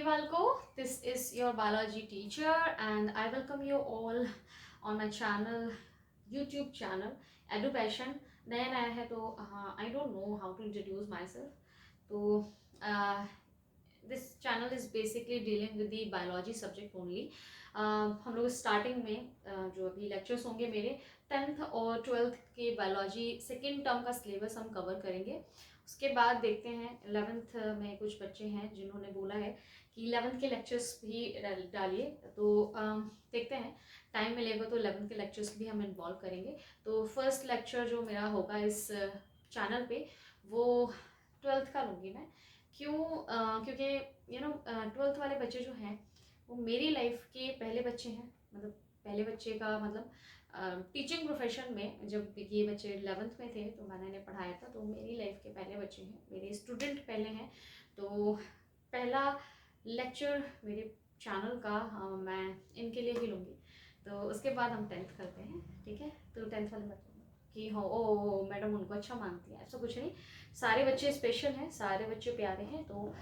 Valko. This is your biology teacher, and I welcome you all on my channel, YouTube channel, EduPassion. नया नया है तो I don't know how to introduce myself. तो this channel is basically dealing with the biology subject only. हम लोग starting में जो अभी लेक्चर्स होंगे मेरे 10th और 12th के बायोलॉजी सेकेंड टर्म का सिलेबस हम कवर करेंगे. उसके बाद देखते हैं 11th में कुछ बच्चे हैं जिन्होंने बोला है कि 11th के लेक्चर्स भी डालिए, तो देखते हैं टाइम मिलेगा तो 11th के लेक्चर्स भी हम इन्वॉल्व करेंगे. तो फर्स्ट लेक्चर जो मेरा होगा इस चैनल पे वो 12th का लूँगी मैं. क्योंकि यू नो 12th वाले बच्चे जो हैं वो मेरी लाइफ के पहले बच्चे हैं. मतलब पहले बच्चे का मतलब टीचिंग प्रोफेशन में जब ये बच्चे 11th में थे तो मैंने इन्हें पढ़ाया था, तो मेरी लाइफ के पहले बच्चे हैं, मेरे स्टूडेंट पहले हैं. तो पहला लेक्चर मेरे चैनल का मैं इनके लिए ही लूँगी. तो उसके बाद हम 10th करते हैं, ठीक है. तो 10th वाले बच्चों कि हो ओ मैडम उनको अच्छा मानती है, ऐसा कुछ नहीं. सारे बच्चे स्पेशल हैं, सारे बच्चे प्यारे हैं. तो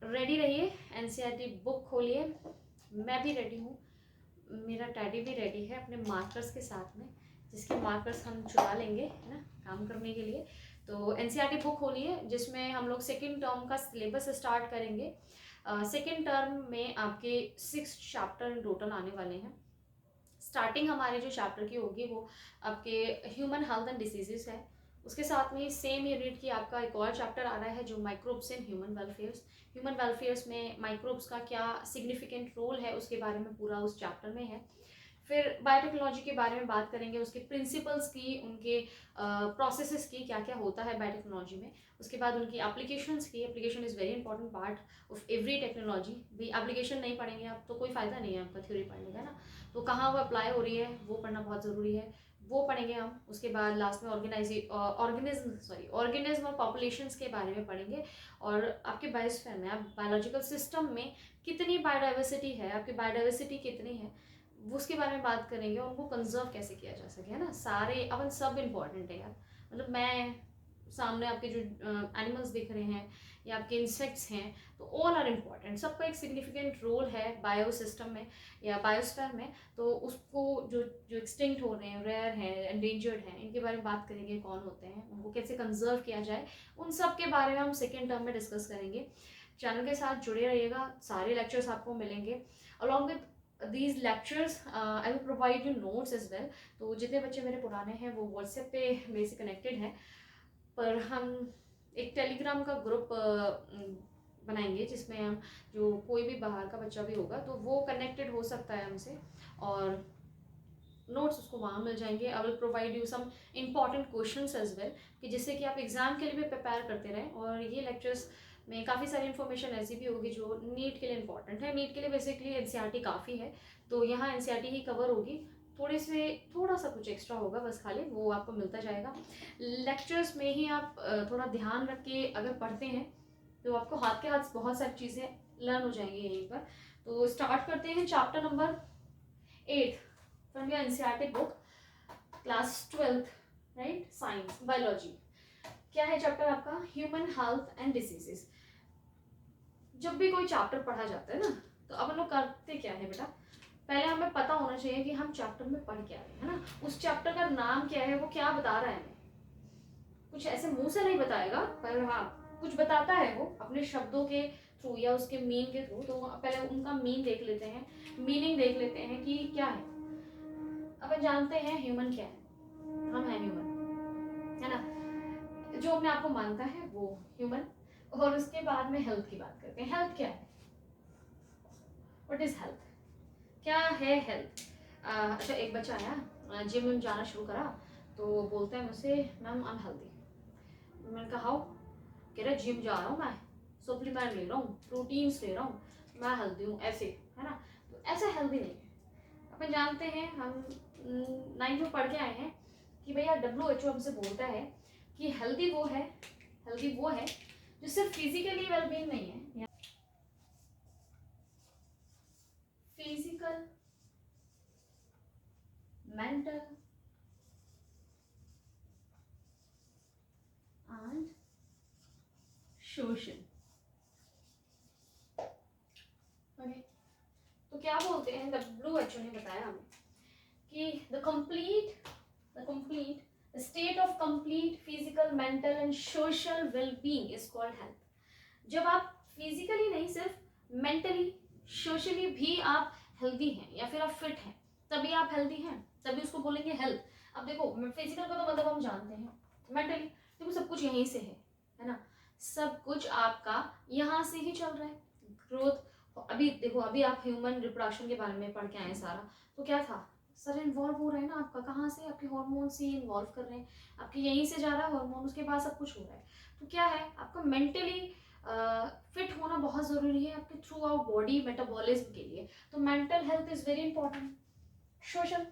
रेडी रहिए, एनसीईआरटी बुक खोलिए, मैं भी रेडी हूँ, मेरा टैडी भी रेडी है अपने मार्कर्स के साथ में, जिसके मार्कर्स हम चुरा लेंगे है ना काम करने के लिए. तो एनसीईआरटी बुक खोलिए जिसमें हम लोग सेकेंड टर्म का सिलेबस स्टार्ट करेंगे. सेकेंड टर्म में आपके 6 चैप्टर टोटल आने वाले हैं. स्टार्टिंग हमारे जो चैप्टर की होगी वो आपके ह्यूमन हेल्थ एंड डिसीजेस है. उसके साथ में सेम यूनिट की आपका एक और चैप्टर आ रहा है जो microbes in human welfares. Human welfares में माइक्रोब्स का क्या सिग्निफिकेंट रोल है उसके बारे में पूरा उस चैप्टर में है. फिर बायोटेक्नोलॉजी के बारे में बात करेंगे, उसके प्रिंसिपल्स की, उनके प्रोसेसेस की, क्या क्या होता है बायोटेक्नोलॉजी में. उसके बाद उनकी एप्लीकेशंस की. Application is very important part of every technology. भी एप्लीकेशन नहीं पढ़ेंगे आप तो कोई फ़ायदा नहीं है आपका थ्योरी पढ़ने का ना. तो कहाँ वो अप्लाई हो रही है वो पढ़ना बहुत ज़रूरी है, वो पढ़ेंगे हम. उसके बाद लास्ट में ऑर्गेनिज्म और पॉपुलेशंस के बारे में पढ़ेंगे. और आपके बायोस्फीयर में, आप बायोलॉजिकल सिस्टम में कितनी बायोडाइवर्सिटी है, आपकी बायोडाइवर्सिटी कितनी है उसके बारे में बात करेंगे. और उनको कंजर्व कैसे किया जा सके, है ना. सारे अपन सब इम्पॉर्टेंट है यार. मतलब मैं सामने आपके जो एनिमल्स दिख रहे हैं या आपके इंसेक्ट्स हैं तो ऑल आर इम्पॉर्टेंट. सबका एक सिग्निफिकेंट रोल है बायो सिस्टम में या बायोस्फीयर में. तो उसको जो जो एक्सटिंक्ट हो रहे हैं, रेयर हैं, एंडेंजर्ड हैं, इनके बारे में बात करेंगे. कौन होते हैं, उनको कैसे कंजर्व किया जाए, उन सब के बारे में हम सेकेंड टर्म में डिस्कस करेंगे. चैनल के साथ जुड़े रहिएगा, सारे लेक्चर्स आपको मिलेंगे. Along with these lectures I will provide you notes as well. तो जितने बच्चे मेरे पुराने हैं वो व्हाट्सएप पे मेरे से कनेक्टेड हैं, पर हम एक टेलीग्राम का ग्रुप बनाएंगे जिसमें हम जो कोई भी बाहर का बच्चा भी होगा तो वो कनेक्टेड हो सकता है हमसे, और नोट्स उसको वहाँ मिल जाएंगे. I will provide you some important questions as well, कि जिससे कि आप एग्जाम के लिए भी प्रिपेयर करते रहें. और ये लेक्चर्स में काफ़ी सारी इन्फॉर्मेशन ऐसी भी होगी जो नीट के लिए इंपॉर्टेंट है. नीट के लिए बेसिकली एनसीईआरटी काफ़ी है, तो यहाँ एनसीईआरटी ही कवर होगी. थोड़ा सा कुछ एक्स्ट्रा होगा बस, खाली वो आपको मिलता जाएगा. लेक्चर्स में ही आप थोड़ा ध्यान रख के अगर पढ़ते हैं तो आपको हाथ के हाथ बहुत सारी चीज़ें लर्न हो जाएंगी यहीं पर. तो स्टार्ट करते हैं chapter number 8 from your NCERT book, class 12th, right, science biology. क्या है चैप्टर आपका? Human health and diseases. जब भी कोई चैप्टर पढ़ा जाता है ना तो अपन लोग करते क्या है बेटा, पहले हमें पता होना चाहिए कि हम चैप्टर में पढ़ क्या रहे हैं, है ना. उस चैप्टर का नाम क्या है, वो क्या बता रहा है हमें. कुछ ऐसे मुंह से नहीं बताएगा, पर हाँ कुछ बताता है वो अपने शब्दों के थ्रू या उसके मीन के थ्रू. तो पहले उनका मीन देख लेते हैं, मीनिंग देख लेते हैं कि क्या है. अपन जानते हैं ह्यूमन क्या है, हम हैं ह्यूमन, है ना. जो अपने आप को मानता है वो ह्यूमन. और उसके बाद में हेल्थ की बात करते हैं. हेल्थ क्या है, व्हाट इज हेल्थ, क्या है हेल्थ. अच्छा, एक बच्चा आया, जिम में जाना शुरू करा, तो बोलता है मुझसे मैम आई एम हेल्दी. मैंने कहा हाउ. कह रहा जिम जा रहा हूँ मैं, सप्लीमेंट ले रहा हूँ, प्रोटीन्स ले रहा हूँ, मैं हेल्दी हूँ ऐसे, है ना. तो ऐसा हेल्दी नहीं है. अपन जानते हैं, हम 9th में पढ़ के आए हैं कि भैया WHO हमसे बोलता है कि हेल्दी वो है जो सिर्फ फिजिकली वेलबींग नहीं है, फिजिकल, मेंटल एंड सोशल. होते हैं, WHO ने बताया हमें कि the complete state of complete physical, mental and social wellbeing is called health. जब आप फिजिकली नहीं, सिर्फ मेंटली, सोशली भी आप हेल्दी हैं या फिर आप फिट हैं, तभी आप हेल्दी हैं, तभी उसको बोलेंगे हेल्थ। अब देखो, फिजिकल का तो मतलब हम जानते हैं, मेंटली देखो सब कुछ यहीं से है ना, सब कुछ आपका यहाँ से ही चल रहा है। ग्रोथ, अभी देखो, अभी आप ह्यूमन रिप्रोडक्शन के बारे में पढ़ के आए सारा, तो क्या था, सर इन्वॉल्व हो रहा है ना आपका, कहाँ से, आपके हार्मोन से इन्वॉल्व कर रहे हैं, आपके यहीं से जा रहा है हार्मोन, उसके बाद सब कुछ हो रहा है। तो क्या है, आपका मेंटली फिट होना बहुत ज़रूरी है आपके थ्रू आउट बॉडी मेटाबॉलिज्म के लिए। तो mental health is very important. Social,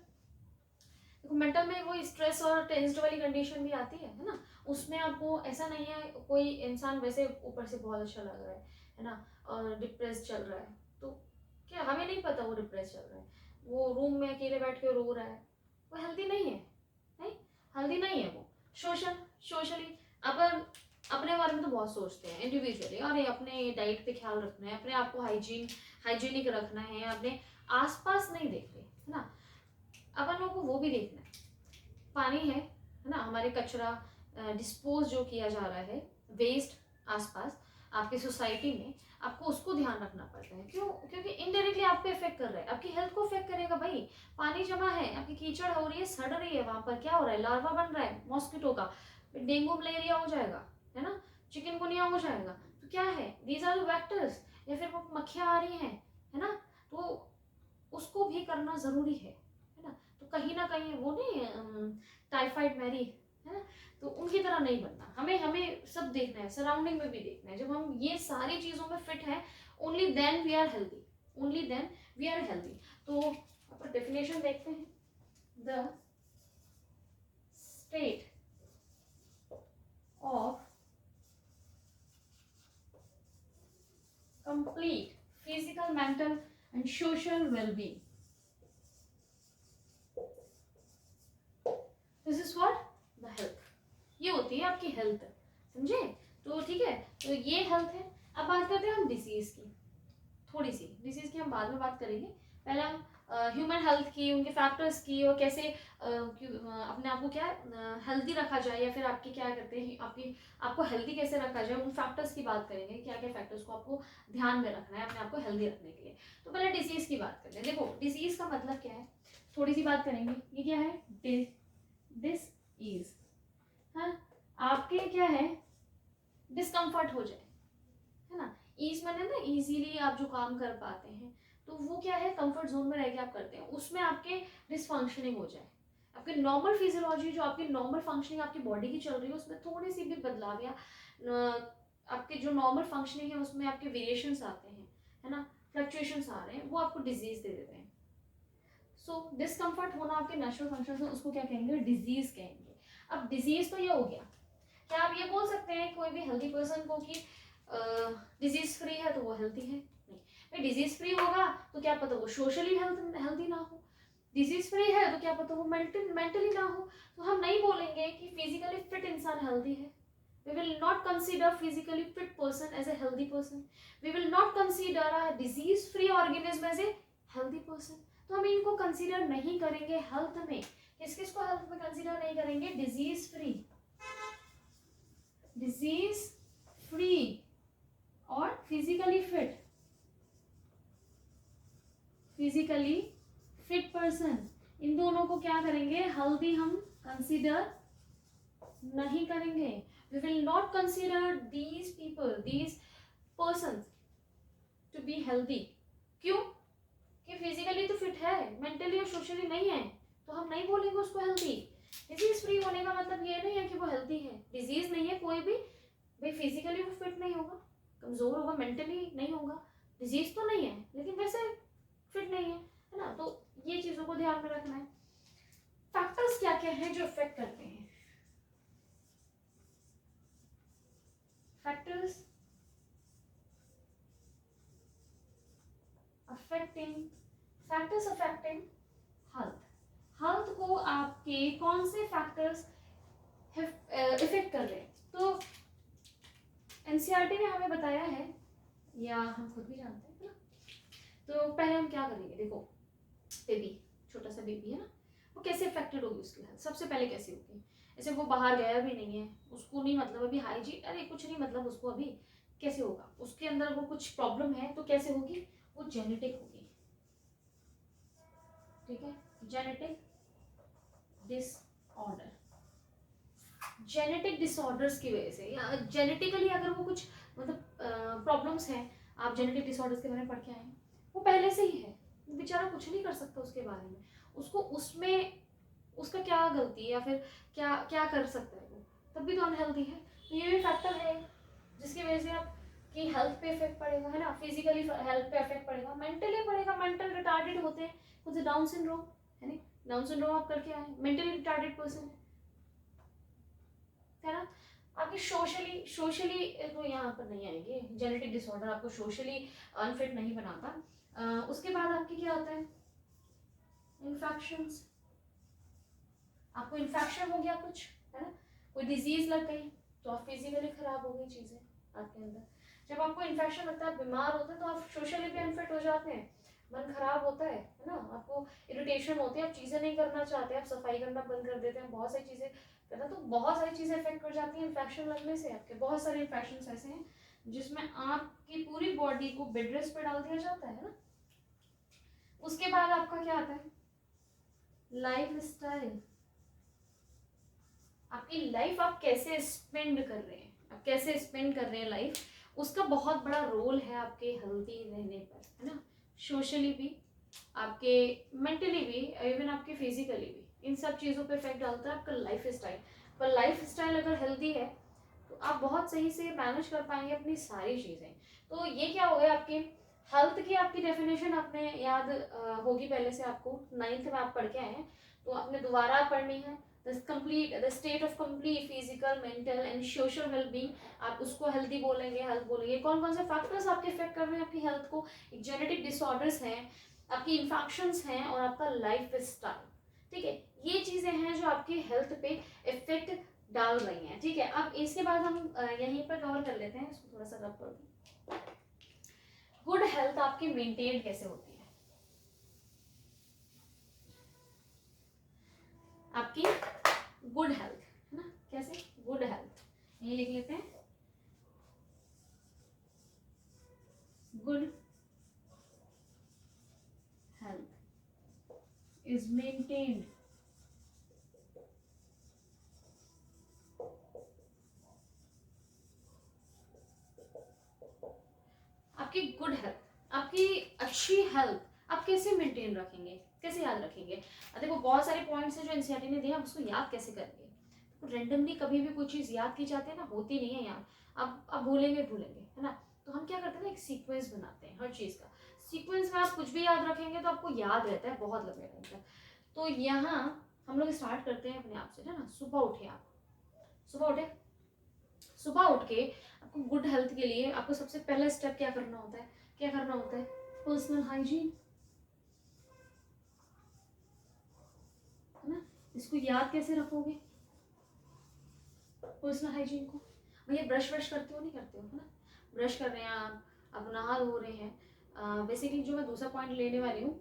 देखो मेंटल में वो स्ट्रेस और टेंस्ड वाली कंडीशन भी आती है ना, उसमें आपको ऐसा नहीं है, कोई इंसान वैसे ऊपर से बहुत अच्छा लग रहा है ना, और डिप्रेस चल रहा है, तो क्या हमें नहीं पता वो डिप्रेस चल रहा है, वो रूम में अकेले बैठ के रो रहा है, वो हेल्दी नहीं है, नहीं हेल्दी नहीं है वो। सोशली अपन अपने बारे में तो बहुत सोचते हैं इंडिविजुअली, अरे अपने डाइट पे ख्याल रखना है, अपने आप को हाइजीनिक रखना है, अपने आसपास नहीं देख रहे है ना, अपन लोगों को वो भी देखना है, पानी है ना, हमारे कचरा डिस्पोज जो किया जा रहा है, वेस्ट आसपास आपकी सोसाइटी में, आपको उसको ध्यान रखना पड़ता है। क्यों? क्योंकि इनडायरेक्टली आप पे इफेक्ट कर रहा है, आपकी हेल्थ को इफेक्ट करेगा भाई। पानी जमा है, आपकी कीचड़ हो रही है, सड़ रही है, वहां पर क्या हो रहा है, लार्वा बन रहा है मॉस्किटो का, डेंगू मलेरिया हो जाएगा, है ना, चिकनगुनिया हो जाएगा। तो क्या है, दीज आर द वेक्टर्स, या फिर वो मक्खियाँ आ रही हैं, है ना, तो उसको भी करना जरूरी है ना। तो कहीं ना कहीं वो नहीं टाइफाइड मैरी, है ना, तो उनकी तरह नहीं बनना, हमें हमें सब देखना है, सराउंडिंग में भी देखना है। जब हम ये सारी चीज़ों में फिट हैं, only then we are healthy, only then we are healthy. तो अपन डेफिनेशन देखते हैं, the state of complete physical, mental and social wellbeing, this is what, the health. ये होती है आपकी हेल्थ, समझे? तो ठीक है, तो ये हेल्थ है। अब बात करते हैं हम डिजीज की, थोड़ी सी डिजीज की हम बाद में बात करेंगे, पहले हम ह्यूमन हेल्थ की, उनके फैक्टर्स की, और कैसे अपने आप को क्या हेल्दी रखा जाए, या फिर आपके क्या करते हैं, आपको हेल्दी कैसे रखा जाए, उन फैक्टर्स की बात करेंगे, क्या क्या फैक्टर्स को आपको ध्यान में रखना है अपने आप को हेल्दी रखने के लिए। तो पहले डिजीज की बात करते हैं। देखो डिजीज का मतलब क्या है, थोड़ी सी बात करेंगे। ये क्या है, दिस इज, हाँ, आपके क्या है, डिस्कम्फर्ट हो जाए, है ना, ईज मैंने ना इजीली आप जो काम कर पाते हैं, तो वो क्या है, कंफर्ट जोन में रह के आप करते हैं, उसमें आपके डिसफंक्शनिंग हो जाए, आपके नॉर्मल फिजियोलॉजी जो आपकी नॉर्मल फंक्शनिंग आपकी बॉडी की चल रही है, उसमें थोड़ी सी भी बदलाव, या आपके जो नॉर्मल फंक्शनिंग है उसमें आपके वेरिएशंस आते हैं, है ना, फ्लक्चुएशंस आ रहे हैं, वो आपको डिजीज दे देते हैं। सो डिस्कम्फर्ट होना आपके नेचुरल फंक्शन है, उसको क्या कहेंगे, डिजीज कहेंगे। अब डिजीज तो ये हो गया, क्या आप ये बोल सकते हैं कोई भी हेल्दी पर्सन को कि डिजीज फ्री है तो वो हेल्दी है? नहीं भाई, डिजीज फ्री होगा तो क्या पता वो सोशली हेल्दी ना हो, डिजीज फ्री है तो क्या पता वो मेंटली ना हो। तो हम नहीं बोलेंगे कि फिजिकली फिट इंसान हेल्दी है, we will not consider physically fit person as a healthy person, we will not consider a disease free organism as a healthy person। तो हम इनको कंसीडर नहीं करेंगे हेल्थ में। किस किस को हेल्थ में कंसीडर नहीं करेंगे, डिजीज फ्री और फिजिकली फिट पर्सन, इन दोनों को क्या करेंगे, हेल्दी हम कंसीडर नहीं करेंगे। We will not consider these people, these persons to be healthy। क्यों? कि फिजिकली तो फिट है, मेंटली और सोशली नहीं है, तो हम नहीं बोलेंगे उसको हेल्दी। डिजीज फ्री होने का मतलब ये नहीं है कि वो हेल्दी है, डिजीज नहीं है कोई भी भाई, फिजिकली वो फिट नहीं होगा, कमजोर होगा, मेंटली नहीं होगा, डिजीज तो नहीं है लेकिन वैसे फिट नहीं है ना। तो ये चीजों को ध्यान में रखना है। फैक्टर्स क्या क्या है जो इफेक्ट करते हैं, फैक्टर्स अफेक्टिंग हेल्थ को आपके कौन से फैक्टर्स इफेक्ट कर रहे हैं। तो एनसीईआरटी ने हमें बताया है, या हम खुद भी जानते हैं ना, तो पहले हम क्या करेंगे, देखो बेबी, छोटा सा बेबी है ना, वो कैसे अफेक्टेड होगी उसकी हेल्थ, सबसे पहले कैसे होगी। जैसे वो बाहर गया भी नहीं है, उसको नहीं मतलब अभी हाइजीन, अरे कुछ नहीं मतलब उसको अभी, कैसे होगा, उसके अंदर वो कुछ प्रॉब्लम है तो कैसे होगी, वो जेनेटिक होगी, ठीक है, जेनेटिक डिसऑर्डर, जेनेटिक डिसऑर्डर्स की वजह से, या जेनेटिकली अगर वो कुछ मतलब प्रॉब्लम्स हैं, आप जेनेटिक डिसऑर्डर्स के बारे में पढ़ के आए हैं, वो पहले से ही है, बेचारा कुछ नहीं कर सकता उसके बारे में, उसको उसमें उसका क्या गलती है या फिर क्या क्या कर सकता है वो, तब भी तो अनहेल्दी है। तो ये भी फैक्टर है जिसकी वजह से आपकी हेल्थ पे इफेक्ट पड़ेगा, है ना, फिजिकली हेल्थ पे इफेक्ट पड़ेगा, मेंटली पड़ेगा, मेंटल रिटार्डेड होते हैं कुछ, डाउन सिंड्रोम है ना, डाउन सिंड्रोम आप करके आए, मेंटली रिटार्डेड पर्सन है ना। आपकी सोशली सोशली तो यहाँ पर नहीं आएंगे, जेनेटिक डिसऑर्डर आपको सोशली अनफिट नहीं बनाता। उसके बाद आपके क्या होता है, इन्फेक्शंस, आपको इन्फेक्शन हो गया कुछ, है ना, कोई डिजीज लग गई तो आप फिजिकली खराब हो गई चीजें आपके अंदर। जब आपको इन्फेक्शन लगता है, बीमार होते हैं, तो आप सोशली भी अनफिट हो जाते हैं, मन खराब होता है ना, आपको इरिटेशन होती है, आप चीजें नहीं करना चाहते, आप सफाई करना बंद कर देते हैं, बहुत सारी चीजें करना, तो बहुत सारी चीजें इफेक्ट कर जाती हैं इन्फेक्शन लगने से। आपके बहुत सारे इन्फेक्शन ऐसे हैं जिसमें आपकी पूरी बॉडी को बेड रेस्ट पे डाल दिया जाता है ना। उसके बाद आपका क्या आता है, लाइफ स्टाइल, आपकी लाइफ आप कैसे स्पेंड कर रहे हैं, आप कैसे स्पेंड कर रहे हैं लाइफ, उसका बहुत बड़ा रोल है आपके हेल्थी रहने पर, है ना, सोशली भी, आपके मेंटली भी, इवन आपके फिजिकली भी, इन सब चीज़ों पे इफेक्ट डालता है आपका लाइफ स्टाइल। पर लाइफ स्टाइल अगर हेल्दी है तो आप बहुत सही से मैनेज कर पाएंगे अपनी सारी चीज़ें। तो ये क्या हो गया आपके हेल्थ की, आपकी डेफिनेशन आपने याद होगी पहले से, आपको 9th में आप पढ़ के आए हैं, तो आपने दोबारा पढ़नी है। The state of complete physical, mental and social wellbeing, आप उसको हेल्दी बोलेंगे, हेल्थ बोलेंगे, कौन कौन से फैक्टर्स आपके इफेक्ट कर रहे हैं आपकी हेल्थ को, जेनेटिक डिसऑर्डर्स हैं, आपकी इन्फेक्शंस हैं, और आपका लाइफ स्टाइल, ठीक है, ये चीजें हैं जो आपकी हेल्थ पे इफेक्ट डाल रही हैं, ठीक है। अब इसके बाद हम यहीं पर कवर कर लेते हैं, इसको थोड़ा सा रब कर दूं। गुड हेल्थ आपकी मेंटेन कैसे होती है, आपकी गुड हेल्थ, है ना, कैसे, गुड हेल्थ, ये लिख लेते हैं, गुड हेल्थ इज मेंटेन्ड आपकी गुड हेल्थ, आपकी अच्छी हेल्थ आप कैसे मेंटेन रखेंगे, कैसे याद रखेंगे। देखो बहुत सारे पॉइंट्स हैं जो एनसीईआरटी ने दिए, आप उसको याद कैसे करेंगे, तो रेंडमली कभी भी कोई चीज़ याद की जाती है ना, होती नहीं है याद, आप भूलेंगे भूलेंगे, है ना। तो हम क्या करते हैं ना, एक सीक्वेंस बनाते हैं हर चीज़ का, सीक्वेंस में आप कुछ भी याद रखेंगे तो आपको याद रहता है बहुत लंबे टाइम तक। तो यहाँ हम लोग स्टार्ट करते हैं अपने आप से, है ना, सुबह उठे आप, सुबह उठे, सुबह उठ के आपको गुड हेल्थ के लिए आपको सबसे पहला स्टेप क्या करना होता है, क्या करना होता है, पर्सनल हाइजीन, है ना। इसको याद कैसे रखोगे पर्सनल हाइजीन को, भैया ब्रश व्रश करते हो नहीं करते हो, है ना, ब्रश कर रहे हैं आप नहा धो रहे हैं, बेसिकली जो मैं दूसरा पॉइंट लेने वाली हूँ,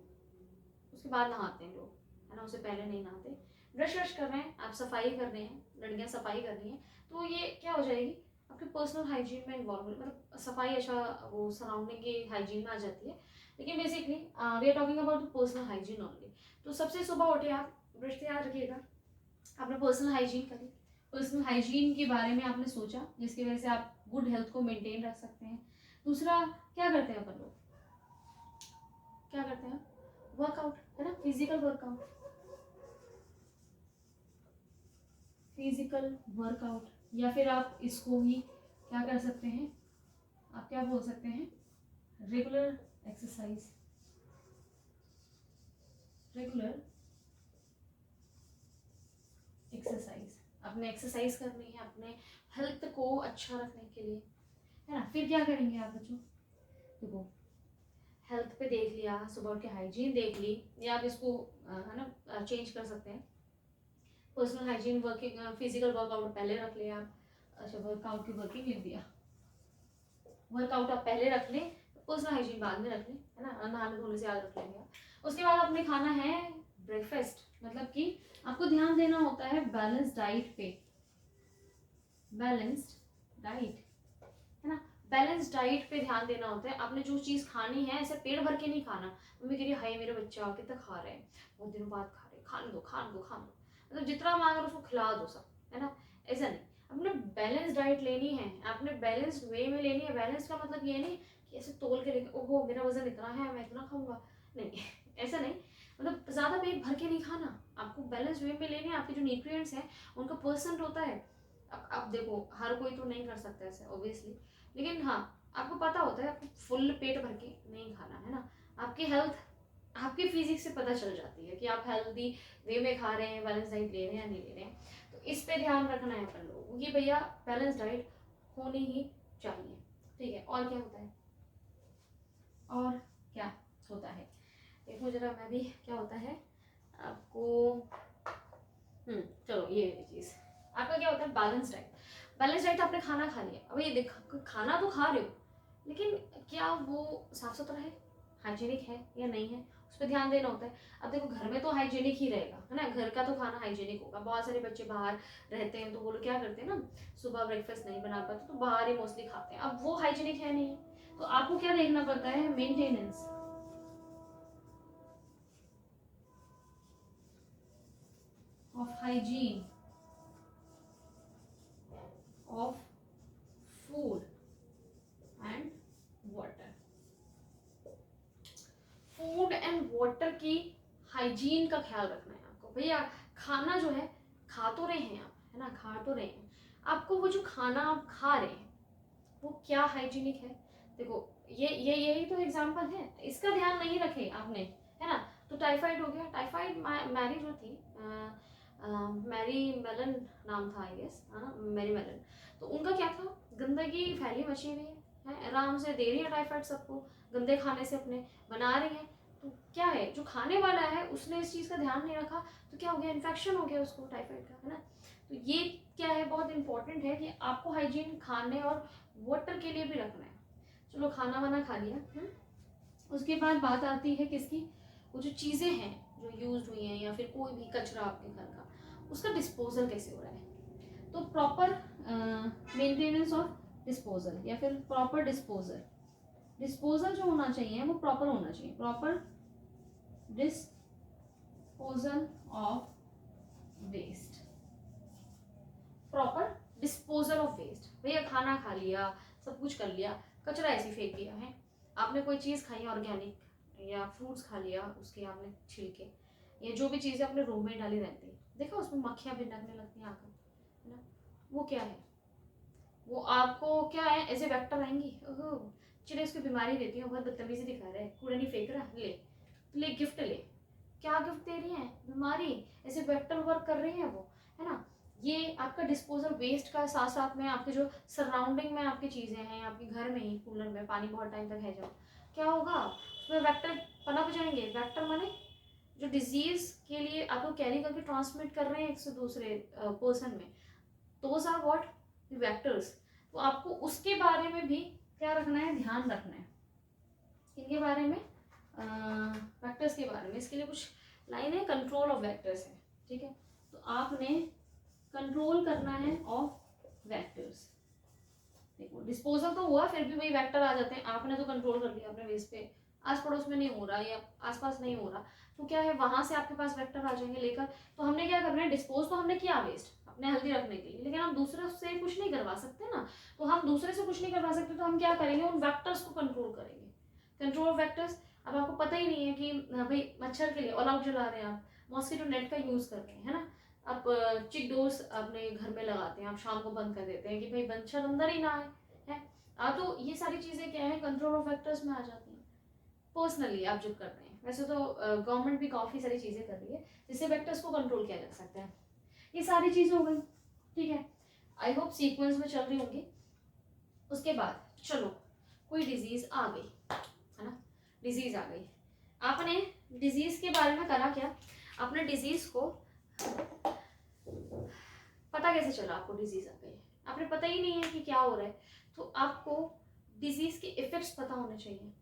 उसके बाद नहाते हैं लोग, है ना, उससे पहले नहीं नहाते, ब्रश व्रश कर रहे हैं आप, सफाई कर रहे हैं, लड़कियां सफाई कर रही हैं, तो ये क्या हो जाएगी, आपके पर्सनल हाइजीन में इन्वॉल्व, मतलब सफाई, अच्छा वो सराउंडिंग की हाइजीन में आ जाती है। लेकिन basically we are talking about personal hygiene only. तो सबसे सुबह उठे आप, ब्रश से याद रखिएगा, आपने पर्सनल हाइजीन करी, पर्सनल हाइजीन के बारे में आपने सोचा, जिसकी वजह से आप गुड हेल्थ को मेंटेन रख सकते हैं। दूसरा क्या करते हैं अपन लोग, क्या करते हैं, वर्कआउट, है ना, फिजिकल वर्कआउट, फिजिकल वर्कआउट, या फिर आप इसको ही क्या कर सकते हैं, आप क्या बोल सकते हैं, रेगुलर एक्सरसाइज, रेगुलर एक्सरसाइज, आपने एक्सरसाइज करनी है अपने हेल्थ को अच्छा रखने के लिए, है ना। फिर क्या करेंगे आप बच्चों, देखो हेल्थ पे देख लिया, सुबह उठ के हाइजीन देख ली, या आप इसको है ना चेंज कर सकते हैं, personal hygiene, working, physical workout पहले रख लिया आप, अच्छा वर्कआउट की वर्किंग लिख दिया, वर्कआउट आप पहले रख लें, पर्सनल हाइजीन बाद में रख लें, है ना, नहाने धोने से याद रख लेंगे आप। उसके बाद आपने खाना है ब्रेकफास्ट, मतलब कि आपको ध्यान देना होता है बैलेंस डाइट पे, बैलेंस्ड डाइट, है ना, बैलेंस डाइट पे ध्यान देना होता है। आपने जो चीज़ खानी है ऐसे पेट भर के नहीं खाना। मम्मी कह रही है हाय मेरे बच्चा कितना खा रहे हैं, बहुत दिनों बाद खा रहे हैं, खाने दो खाने दो खाने दो, मतलब जितना मांग रहे उसको खिला दो सब, है ना, ऐसा नहीं। आपने बैलेंस डाइट लेनी है, आपने बैलेंस वे में लेनी है। बैलेंस का मतलब ये नहीं कि ऐसे तोल के लेके ओहो मेरा वजन इतना है मैं इतना खाऊंगा, नहीं ऐसा नहीं, मतलब ज़्यादा पेट भर के नहीं खाना। आपको बैलेंस वे में लेनी है। आपके जो न्यूट्रिएंट्स हैं उनका परसेंट होता है। अब देखो हर कोई तो नहीं कर सकता ऐसे ऑब्वियसली, लेकिन हाँ आपको पता होता है आपको फुल पेट भर के नहीं खाना, है ना। आपकी हेल्थ आपकी फिजिक्स से पता चल जाती है कि आप हेल्दी वे में खा रहे हैं, बैलेंस डाइट ले रहे हैं या नहीं ले रहे हैं। तो इस पे ध्यान रखना है अपन लोगों को कि भैया बैलेंस डाइट होनी ही चाहिए, ठीक है। और क्या होता है, और क्या होता है, देखो जरा मैं भी, क्या होता है आपको, चलो ये चीज़ आपका क्या होता है बैलेंस डाइट। बैलेंस डाइट आपने खाना खा लिया, अब ये देखो खाना तो खा रहे हो लेकिन क्या वो साफ सुथरा है, हाइजीनिक है या नहीं है, उस पर ध्यान देना होता है। अब देखो घर में तो हाइजीनिक ही रहेगा, है ना, घर का तो खाना हाइजीनिक होगा। बहुत सारे बच्चे बाहर रहते हैं तो वो लोग क्या करते हैं ना, सुबह ब्रेकफास्ट नहीं बना पाते तो बाहर ही मोस्टली खाते हैं। अब वो हाइजीनिक है नहीं, तो आपको क्या देखना पड़ता है, maintenance of hygiene of food and water. Food and water की हाइजीन का ख्याल रखना है आपको। भैया खाना जो है खा तो रहे हैं आप, है ना, खा तो रहे हैं, आपको वो जो खाना आप खा रहे हैं वो क्या हाइजीनिक है। देखो ये यही तो एग्जांपल है, इसका ध्यान नहीं रखे आपने, है ना, तो टाइफाइड हो गया। टाइफाइड मैरी जो थी मैरी मेलन नाम था आई गेस, है ना, मैरी मेलन, तो उनका क्या था, गंदगी फैली मची हुई है, आराम से दे रही है टाइफाइड सबको, गंदे खाने से अपने बना रही है। तो क्या है, जो खाने वाला है उसने इस चीज़ का ध्यान नहीं रखा तो क्या हो गया, इन्फेक्शन हो गया उसको टाइफाइड का, है ना। तो ये क्या है, बहुत इंपॉर्टेंट है कि आपको हाइजीन खाने और वाटर के लिए भी रखना है। चलो खाना वाना खा लिया, उसके बाद बात आती है किसकी, वो जो चीज़ें हैं जो यूज हुई हैं या फिर कोई भी कचरा आपके घर का, उसका डिस्पोजल कैसे हो रहा है। तो प्रॉपर मेंटेनेंस ऑफ डिस्पोजल या फिर प्रॉपर डिस्पोजल, डिस्पोजल जो होना चाहिए वो प्रॉपर होना चाहिए, proper disposal of waste, proper disposal of waste. भैया खाना खा लिया, सब कुछ कर लिया, कचरा ऐसे ही फेंक दिया है। आपने कोई चीज़ खाई ऑर्गेनिक या फ्रूट्स खा लिया, उसके आपने छिलके या जो भी चीज़ें अपने रूम में डाली रहती है, देखा उसमें मक्खियाँ भिनकने लगती हैं आकर, है ना, वो क्या है, वो आपको क्या है, ऐसे वेक्टर आएंगी, ओहो चले उसकी बीमारी देती है, बहुत बदतमीजी दिखा रहा है, कूड़ा नहीं फेंक रहा, ले गिफ्ट ले, क्या गिफ्ट दे रही है, बीमारी, ऐसे वेक्टर वर्क कर रही है वो, है ना। ये आपका डिस्पोजल वेस्ट का साथ साथ में आपके जो सराउंडिंग में आपकी चीज़ें हैं, आपके घर में ही कूलर में पानी बहुत टाइम तक है जब, क्या होगा उसमें वेक्टर पनप जाएंगे। वेक्टर माने जो डिजीज के लिए आपको कैरी करके ट्रांसमिट कर रहे हैं एक से दूसरे पर्सन में, दोज आर व्हाट, वेक्टर्स। तो आपको उसके बारे में भी क्या रखना है, ध्यान रखना है, इनके बारे में वेक्टर्स के बारे में। इसके लिए कुछ लाइन है, कंट्रोल ऑफ वेक्टर्स है, ठीक है। तो आपने कंट्रोल करना है ऑफ वेक्टर्स। देखो डिस्पोजल तो हुआ, फिर भी वही वेक्टर आ जाते हैं, आपने तो कंट्रोल कर लिया अपने वेस्ट पे, आस पड़ोस में नहीं हो रहा या आसपास नहीं हो रहा, तो क्या है वहां से आपके पास वेक्टर आ जाएंगे लेकर। तो हमने क्या करना है, डिस्पोज तो हमने किया वेस्ट अपने हेल्दी रखने के लिए, लेकिन हम दूसरे से कुछ नहीं करवा सकते ना। तो हम दूसरे से कुछ नहीं करवा सकते तो हम क्या करेंगे, उन वेक्टर्स को कंट्रोल करेंगे, कंट्रोल ऑफ वेक्टर्स। अब आपको पता ही नहीं है कि भाई मच्छर के लिए ऑल आउट जला रहे हैं आप, मॉस्किटो नेट का यूज कर रहे हैं, है ना, आप चिक डोर्स अपने घर में लगाते हैं, आप शाम को बंद कर देते हैं कि भाई मच्छर अंदर ही ना आए, है। तो ये सारी चीज़ें क्या है, कंट्रोल ऑफ वेक्टर्स में आ जाती हैं। पर्सनली आप जो कर रहे हैं, वैसे तो गवर्नमेंट भी काफ़ी सारी चीज़ें कर रही है जिससे वेक्टर्स को कंट्रोल किया जा सकता है। ये सारी चीज़ें हो गई, ठीक है, आई होप सीक्वेंस में चल रही होंगी। उसके बाद चलो कोई डिजीज़ आ गई, है ना, डिजीज़ आ गई, आपने डिजीज़ के बारे में करा क्या, आपने डिजीज़ को पता कैसे चला आपको डिजीज़ आ गई, आपने पता ही नहीं है कि क्या हो रहा है, तो आपको डिजीज़ के इफेक्ट्स पता होने चाहिए,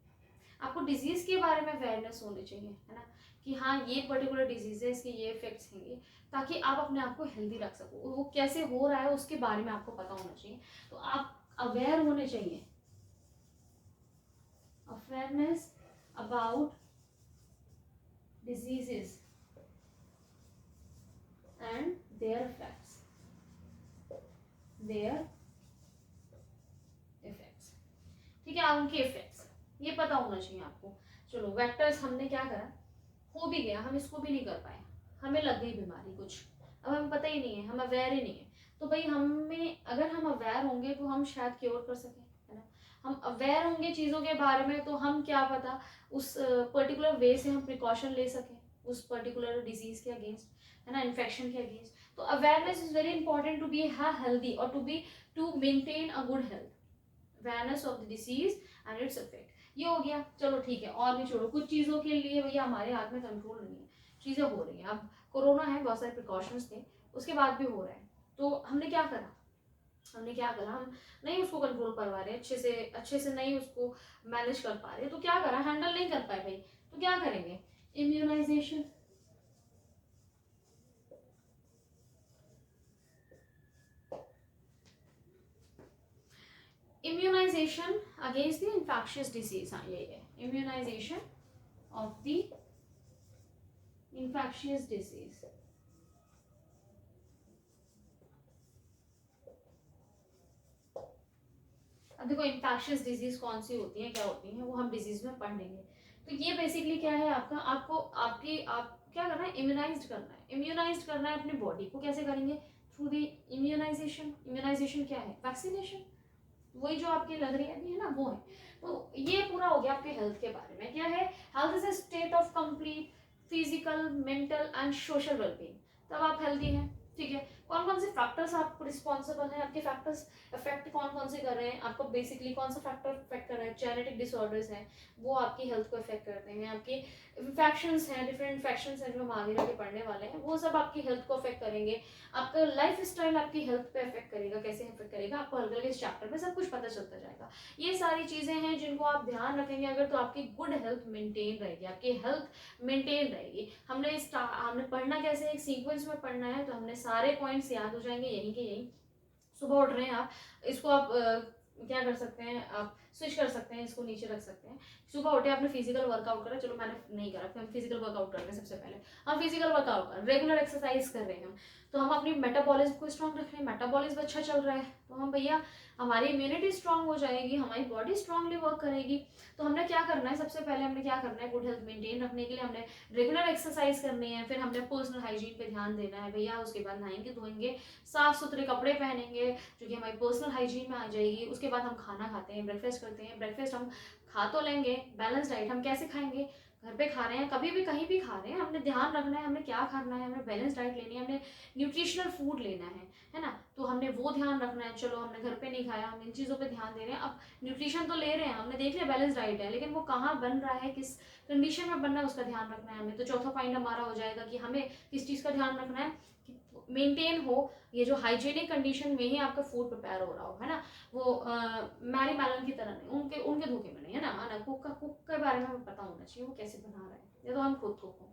आपको डिजीज़ के बारे में अवेयरनेस होनी चाहिए, है ना, कि हाँ ये पर्टिकुलर डिजीज़ है, इसके ये इफेक्ट्स हैं, ताकि आप अपने आप को हेल्दी रख सको। वो कैसे हो रहा है उसके बारे में आपको पता होना चाहिए, तो आप अवेयर होने चाहिए। Awareness about diseases and there effects, ठीक है, उनके इफेक्ट्स ये पता होना चाहिए आपको। चलो वेक्टर्स हमने क्या करा, हो भी गया, हम इसको भी नहीं कर पाए, हमें लग गई बीमारी कुछ, अब हमें पता ही नहीं है, हम अवेयर ही नहीं है। तो भाई हमें, अगर हम अवेयर होंगे तो हम शायद क्योर कर सकें, है ना। हम अवेयर होंगे चीज़ों के बारे में तो हम क्या पता उस पर्टिकुलर वे से हम प्रिकॉशन ले सकें उस पर्टिकुलर डिजीज के अगेंस्ट, है ना, इन्फेक्शन के अगेंस्ट। तो awareness is very important to be healthy और to maintain a good health, awareness of the disease and its effect. ये हो गया, चलो ठीक है, और भी छोड़ो, कुछ चीज़ों के लिए भैया हमारे हाथ में कंट्रोल नहीं है, चीज़ें हो रही हैं। अब कोरोना है, बहुत सारे प्रिकॉशंस थे, उसके बाद भी हो रहा है, तो हमने क्या करा, हम नहीं उसको कंट्रोल करवा रहे अच्छे से नहीं उसको मैनेज कर पा रहे, तो क्या करा, हैंडल नहीं कर पाए भाई, तो क्या करेंगे, immunisation. Immunisation against the infectious disease, हाँ यही है, immunisation of the infectious disease. अब देखो इन्फेक्शियस डिजीज कौन सी होती है, क्या होती है, वो हम डिजीज में पढ़ लेंगे। तो ये बेसिकली क्या है आपका, आप क्या करना है, इम्यूनाइज करना है अपने बॉडी को। कैसे करेंगे, थ्रू द इम्यूनाइजेशन। इम्यूनाइजेशन क्या है, वैक्सीनेशन, वही जो आपकी लग रही है ना, वो है। तो ये पूरा हो गया आपके हेल्थ के बारे में। क्या है, health is a state of complete physical, mental and social wellbeing, तब आप हेल्दी हैं, ठीक है। कौन कौन से फैक्टर्स आप रिस्पॉन्सिबल हैं, आपके फैक्टर्स इफेक्ट कौन कौन से कर रहे हैं आपको, बेसिकली कौन सा फैक्टर इफेक्ट कर रहा है, जेनेटिक डिसऑर्डर्स हैं वो आपकी हेल्थ को इफेक्ट करते हैं, आपके इन्फेक्शंस हैं, डिफरेंट इन्फेक्शंस हैं जो हम आगे जाके पढ़ने वाले हैं, वो सब आपकी हेल्थ को इफेक्ट करेंगे। आपका लाइफ स्टाइल आपकी हेल्थ पे इफेक्ट करेगा, कैसे इफेक्ट करेगा आपको हल्के हल्के इस चैप्टर में सब कुछ पता चलता जाएगा। ये सारी चीजें हैं जिनको आप ध्यान रखेंगे अगर, तो आपकी गुड हेल्थ मेंटेन रहेगी, आपकी हेल्थ मेंटेन रहेगी। हमने पढ़ना कैसे, एक सीक्वेंस में पढ़ना है, तो हमने सारे पॉइंट्स याद हो जाएंगे यहीं के यहीं। सुबह उठ रहे हैं आप, इसको आप क्या कर सकते हैं, आप स्विच कर सकते हैं, इसको नीचे रख सकते हैं। सुबह उठे आपने फिजिकल वर्कआउट करा, चलो मैंने नहीं करा, हम फिजिकल वर्कआउट कर रहे हैं। सबसे पहले हम फिजिकल वर्कआउट कर, रेगुलर एक्सरसाइज कर रहे हैं हम, तो हम अपनी मेटाबॉलिज्म को स्ट्रॉन्ग रख रहे हैं, मेटाबॉलिज्म अच्छा चल रहा है, तो हम भैया हमारी इम्यूनिटी स्ट्रांग हो जाएगी, हमारी बॉडी स्ट्रांगली वर्क करेगी। तो हमने क्या करना है, सबसे पहले हमने क्या करना है, गुड हेल्थ मेंटेन रखने के लिए हमने रेगुलर एक्सरसाइज करनी है, फिर हमने पर्सनल हाइजीन पे ध्यान देना है भैया। उसके बाद नहाएंगे धोएंगे, साफ सुथरे कपड़े पहनेंगे जो कि हमारी पर्सनल हाइजीन में आ जाएगी। उसके बाद हम खाना खाते हैं, ब्रेकफास्ट करते हैं, ब्रेकफास्ट हम खा तो लेंगे, बैलेंस डाइट हम कैसे खाएंगे, घर पे खा रहे हैं, कभी भी कहीं भी खा रहे हैं, हमने ध्यान रखना है हमने क्या खाना है, हमने बैलेंस डाइट लेनी है, हमने न्यूट्रिशनल फूड लेना है ना, तो हमने वो ध्यान रखना है। चलो हमने घर पे नहीं खाया, हम इन चीज़ों पे ध्यान दे रहे हैं। अब न्यूट्रिशन तो ले रहे हैं, हमने देख लिया बैलेंस डाइट है, लेकिन वो कहाँ बन रहा है, किस कंडीशन में बनना है, उसका ध्यान रखना है हमें। तो चौथा पॉइंट हमारा हो जाएगा कि हमें किस चीज़ का ध्यान रखना है कि मेंटेन हो ये जो हाइजीनिक कंडीशन में ही आपका फूड प्रिपेयर हो रहा हो, है ना, वो मैरी मैलन की तरह नहीं, उनके उनके धोखे में नहीं, है ना। कुक के बारे में हमें पता होना चाहिए वो कैसे बना रहा है, ये तो हम खुद कुक हो।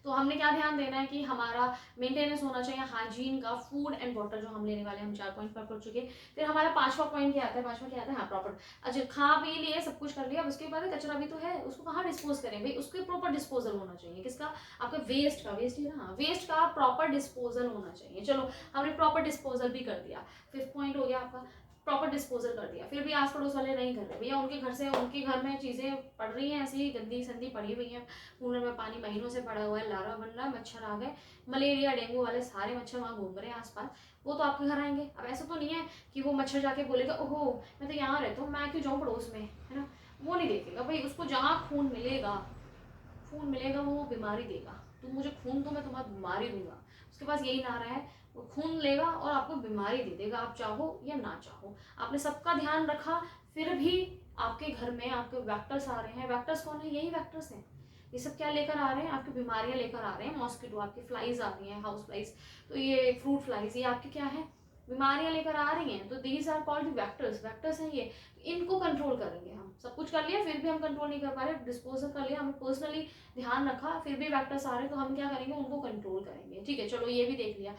तो हमने क्या ध्यान देना है कि हमारा मेंटेनेंस होना चाहिए हाइजीन का, फूड एंड वाटर जो हम लेने वाले हैं, हम 4 पॉइंट पर कर चुके। फिर हमारा 5वां पॉइंट क्या आता है, हाँ प्रॉपर, अच्छा खा पी लिए, सब कुछ कर लिया, अब उसके बाद कचरा भी तो है, उसको कहाँ डिस्पोज करें भाई, उसके प्रॉपर डिस्पोजल होना चाहिए, किसका, आपका वेस्ट ही ना, वेस्ट का प्रॉपर डिस्पोजल होना चाहिए। चलो हमने प्रॉपर डिस्पोजल भी कर दिया, 5th पॉइंट हो गया आपका, प्रॉपर डिस्पोजल कर दिया। फिर भी आस पड़ोस वाले नहीं कर रहे भैया, उनके घर में चीज़ें पड़ रही हैं ऐसी गंदी संदी पड़ी हुई हैं, कूलर में पानी महीनों से पड़ा हुआ है, लार्वा बन रहा है, मच्छर आ गए, मलेरिया डेंगू वाले सारे मच्छर वहाँ घूम रहे हैं आसपास, वो तो आपके घर आएंगे। अब ऐसा तो नहीं है कि वो मच्छर जाके बोलेगा ओहो मैं तो यहाँ रहता हूँ, मैं क्यों जाऊँ पड़ोस में, है ना, वो नहीं देखेगा भाई। उसको जहाँ खून मिलेगा वो बीमारी देगा, तुम मुझे खून दो मैं तुम्हें बीमारी दूंगा, उसके पास यही नारा है, वो खून लेगा और आपको बीमारी दे देगा, आप चाहो या ना चाहो। आपने सबका ध्यान रखा, फिर भी आपके घर में आपके वेक्टर्स आ रहे हैं। वेक्टर्स कौन है, यही वेक्टर्स हैं। ये सब क्या लेकर आ रहे हैं, आपकी बीमारियां लेकर आ रहे हैं, मॉस्किटो, आपकी फ्लाइज आ रही हैं, हाउस फ्लाइज, तो ये फ्रूट फ्लाइज, ये आपके क्या है, बीमारियां लेकर आ रही हैं, तो these are called vectors, vectors हैं ये, इनको कंट्रोल करेंगे हम। सब कुछ कर लिया फिर भी हम कंट्रोल नहीं कर पा रहे, डिस्पोजल कर लिया, हमें पर्सनली ध्यान रखा, फिर भी वेक्टर्स आ रहे हैं, तो हम क्या करेंगे, उनको कंट्रोल करेंगे। ठीक है, चलो ये भी देख लिया,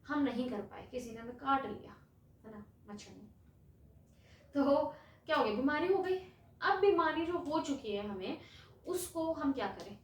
हम नहीं कर पाए, किसी ने हमें काट लिया, है ना, मच्छर ने, तो क्या हो गया, बीमारी हो गई। अब बीमारी जो हो चुकी है हमें, उसको हम क्या करें,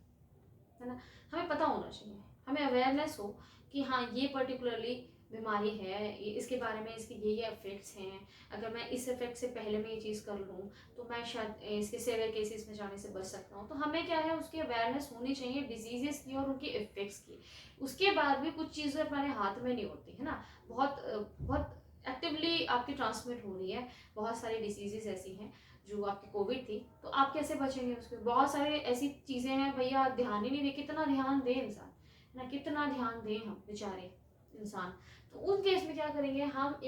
है ना, हमें पता होना चाहिए, हमें अवेयरनेस हो कि हाँ ये पर्टिकुलरली बीमारी है, इसके बारे में इसके ये इफेक्ट्स हैं, अगर मैं इस इफेक्ट से पहले मैं ये चीज़ कर लूँ तो मैं शायद इसके सेवियर केसेस में जाने से बच सकता हूँ। तो हमें क्या है, उसकी अवेयरनेस होनी चाहिए डिजीजेस की और उनके इफेक्ट्स की। उसके बाद भी कुछ चीज़ें हमारे हाथ में नहीं होती है ना, बहुत बहुत एक्टिवली आपकी ट्रांसमिट हो रही है, बहुत सारी डिजीजेस ऐसी हैं, जो आपकी कोविड थी, तो आप कैसे बचेंगे उसमें, बहुत सारे ऐसी चीज़ें हैं भैया, ध्यान ही नहीं दे, कितना ध्यान दे इंसान, है ना, कितना ध्यान दें हम बेचारे इंसान। तो उन केस में क्या करेंगे, हम